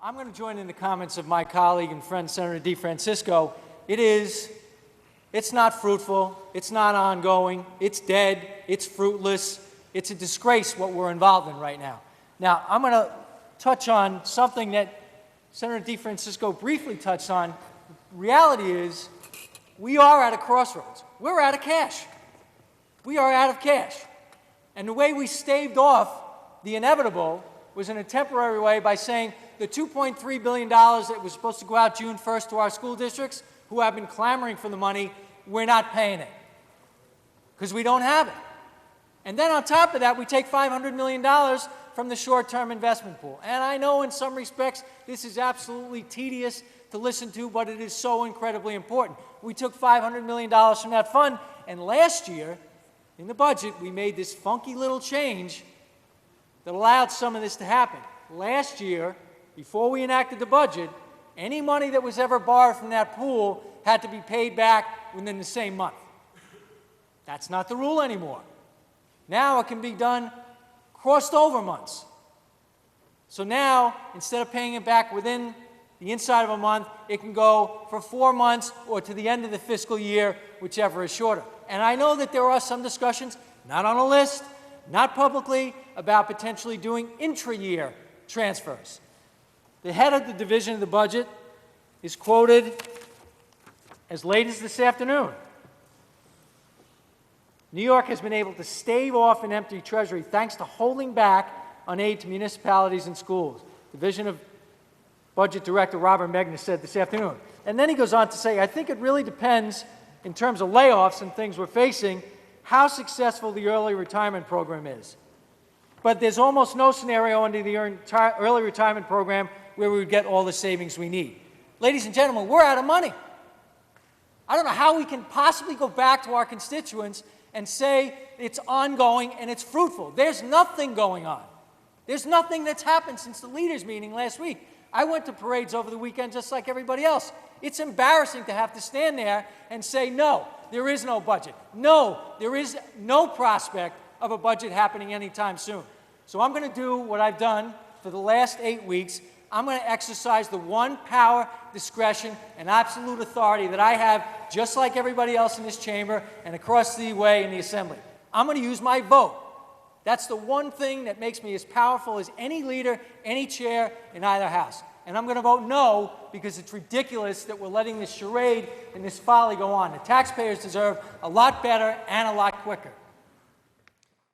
I'm going to join in the comments of my colleague and friend, Senator DeFrancisco. It's not fruitful, it's not ongoing, it's dead, it's fruitless, it's a disgrace what we're involved in right now. Now, I'm going to touch on something that Senator DeFrancisco briefly touched on. Reality is, we are at a crossroads. We're out of cash. We are out of cash. And the way we staved off the inevitable was in a temporary way by saying the $2.3 billion that was supposed to go out June 1st to our school districts, who have been clamoring for the money, we're not paying it because we don't have it. And then on top of that, we take $500 million from the short-term investment pool. And I know in some respects this is absolutely tedious to listen to, but it is so incredibly important. We took $500 million from that fund, and last year, in the budget, we made this funky little change that allowed some of this to happen. Last year, before we enacted the budget, any money that was ever borrowed from that pool had to be paid back within the same month. That's not the rule anymore. Now it can be done crossed over months. So now, instead of paying it back within the inside of a month, it can go for 4 months or to the end of the fiscal year, whichever is shorter. And I know that there are some discussions, not on a list, not publicly, about potentially doing intra-year transfers. The head of the division of the budget is quoted as late as this afternoon. New York has been able to stave off an empty treasury thanks to holding back on aid to municipalities and schools. Division of Budget Director Robert Megna said this afternoon. And then he goes on to say, I think it really depends, in terms of layoffs and things we're facing, how successful the early retirement program is. But there's almost no scenario under the early retirement program where we would get all the savings we need. Ladies and gentlemen, we're out of money. I don't know how we can possibly go back to our constituents and say it's ongoing and it's fruitful. There's nothing going on. There's nothing that's happened since the leaders' meeting last week. I went to parades over the weekend just like everybody else. It's embarrassing to have to stand there and say, no, there is no budget. No, there is no prospect of a budget happening anytime soon. So I'm going to do what I've done for the last 8 weeks. I'm going to exercise the one power, discretion, and absolute authority that I have, just like everybody else in this chamber and across the way in the Assembly. I'm going to use my vote. That's the one thing that makes me as powerful as any leader, any chair in either house. And I'm going to vote no because it's ridiculous that we're letting this charade and this folly go on. The taxpayers deserve a lot better and a lot quicker.